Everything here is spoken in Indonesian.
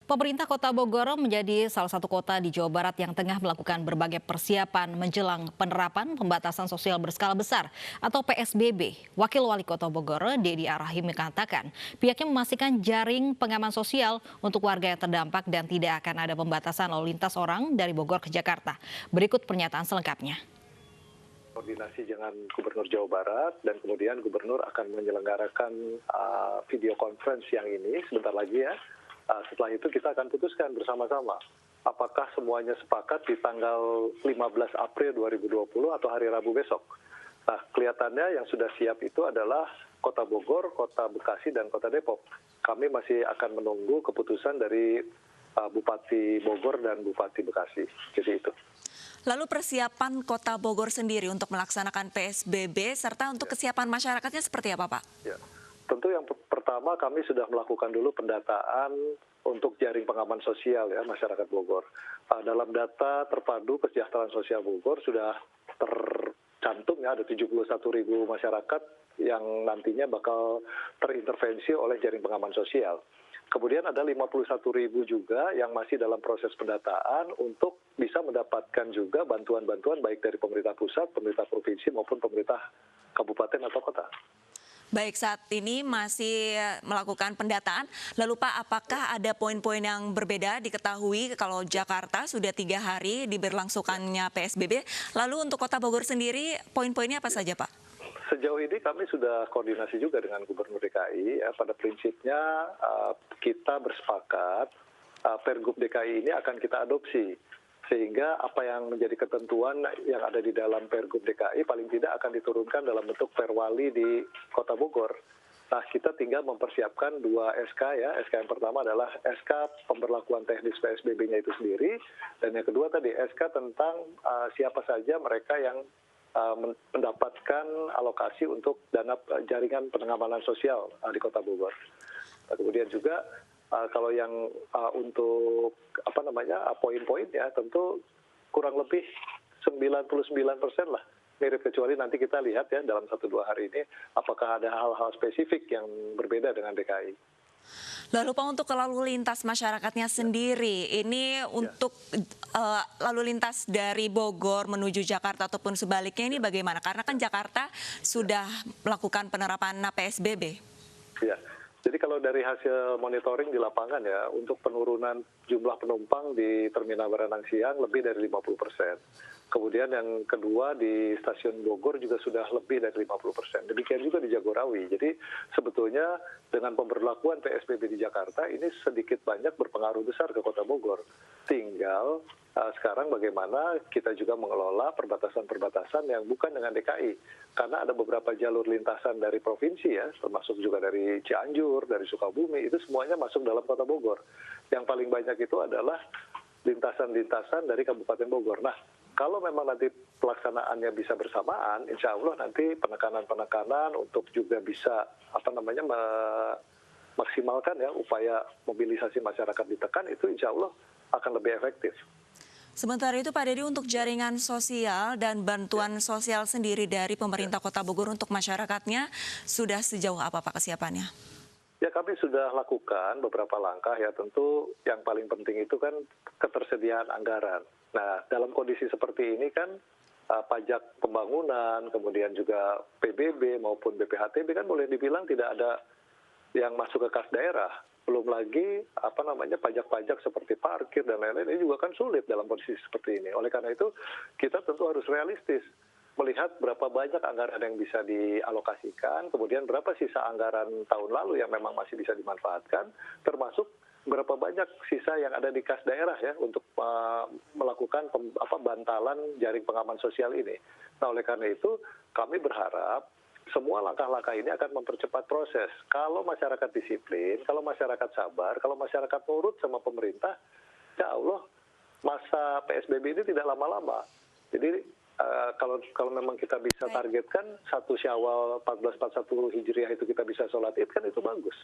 Pemerintah Kota Bogor menjadi salah satu kota di Jawa Barat yang tengah melakukan berbagai persiapan menjelang penerapan pembatasan sosial berskala besar atau PSBB. Wakil Wali Kota Bogor, Dedi Arahim, mengatakan pihaknya memastikan jaring pengaman sosial untuk warga yang terdampak dan tidak akan ada pembatasan lalu lintas orang dari Bogor ke Jakarta. Berikut pernyataan selengkapnya. Koordinasi dengan Gubernur Jawa Barat dan kemudian Gubernur akan menyelenggarakan video conference yang ini sebentar lagi ya. Setelah itu kita akan putuskan bersama-sama apakah semuanya sepakat di tanggal 15 April 2020 atau hari Rabu besok. Nah, kelihatannya yang sudah siap itu adalah Kota Bogor, Kota Bekasi, dan Kota Depok. Kami masih akan menunggu keputusan dari Bupati Bogor dan Bupati Bekasi. Jadi itu. Lalu persiapan Kota Bogor sendiri untuk melaksanakan PSBB serta untuk kesiapan masyarakatnya seperti apa, Pak? Ya. Tentu yang pertama kami sudah melakukan dulu pendataan untuk jaring pengaman sosial ya masyarakat Bogor. Dalam data terpadu kesejahteraan sosial Bogor sudah tercantum ya ada 71.000 masyarakat yang nantinya bakal terintervensi oleh jaring pengaman sosial. Kemudian ada 51.000 juga yang masih dalam proses pendataan untuk bisa mendapatkan juga bantuan-bantuan baik dari pemerintah pusat, pemerintah provinsi maupun pemerintah kabupaten atau kota. Baik, saat ini masih melakukan pendataan. Lalu Pak, apakah ada poin-poin yang berbeda diketahui kalau Jakarta sudah 3 hari diberlangsungannya PSBB? Lalu untuk Kota Bogor sendiri, poin-poinnya apa saja Pak? Sejauh ini kami sudah koordinasi juga dengan Gubernur DKI. Ya, pada prinsipnya kita bersepakat Pergub DKI ini akan kita adopsi. Sehingga apa yang menjadi ketentuan yang ada di dalam Pergub DKI paling tidak akan diturunkan dalam bentuk perwali di Kota Bogor. Nah, kita tinggal mempersiapkan 2 SK ya. SK yang pertama adalah SK pemberlakuan teknis PSBB-nya itu sendiri. Dan yang kedua tadi SK tentang siapa saja mereka yang mendapatkan alokasi untuk dana jaringan pengamanan sosial di Kota Bogor. Nah, kemudian juga kalau yang untuk poin-poinnya tentu kurang lebih 99% lah mirip, kecuali nanti kita lihat ya dalam 1-2 hari ini apakah ada hal-hal spesifik yang berbeda dengan DKI. Lalu Pak, untuk lalu lintas masyarakatnya sendiri, ini untuk lalu lintas dari Bogor menuju Jakarta ataupun sebaliknya ini bagaimana? Karena kan Jakarta sudah melakukan penerapan PSBB. Ya. Jadi kalau dari hasil monitoring di lapangan ya, untuk penurunan jumlah penumpang di Terminal Baranang Siang lebih dari 50%. Kemudian yang kedua di Stasiun Bogor juga sudah lebih dari 50%. Demikian juga di Jagorawi. Jadi sebetulnya dengan pemberlakuan PSBB di Jakarta ini sedikit banyak berpengaruh besar ke Kota Bogor. Tinggal sekarang bagaimana kita juga mengelola perbatasan-perbatasan yang bukan dengan DKI. Karena ada beberapa jalur lintasan dari provinsi ya, termasuk juga dari Cianjur, dari Sukabumi, itu semuanya masuk dalam Kota Bogor. Yang paling banyak itu adalah lintasan-lintasan dari Kabupaten Bogor. Nah, kalau memang nanti pelaksanaannya bisa bersamaan, insya Allah nanti penekanan-penekanan untuk juga bisa maksimalkan ya upaya mobilisasi masyarakat ditekan itu insya Allah akan lebih efektif. Sementara itu Pak Dedi, untuk jaringan sosial dan bantuan sosial sendiri dari pemerintah Kota Bogor untuk masyarakatnya sudah sejauh apa Pak kesiapannya? Ya, kami sudah lakukan beberapa langkah ya, tentu yang paling penting itu kan ketersediaan anggaran. Nah, dalam kondisi seperti ini kan pajak pembangunan, kemudian juga PBB maupun BPHTB kan boleh dibilang tidak ada yang masuk ke kas daerah. Belum lagi pajak-pajak seperti parkir dan lain-lain ini juga kan sulit dalam posisi seperti ini. Oleh karena itu kita tentu harus realistis melihat berapa banyak anggaran yang bisa dialokasikan, kemudian berapa sisa anggaran tahun lalu yang memang masih bisa dimanfaatkan, termasuk berapa banyak sisa yang ada di kas daerah ya untuk melakukan bantalan jaring pengaman sosial ini. Nah, oleh karena itu kami berharap semua langkah-langkah ini akan mempercepat proses. Kalau masyarakat disiplin, kalau masyarakat sabar, kalau masyarakat nurut sama pemerintah, ya Allah, masa PSBB ini tidak lama-lama. Jadi kalau memang kita bisa targetkan 1 Syawal 1441 Hijriah itu kita bisa sholat Id, kan itu bagus.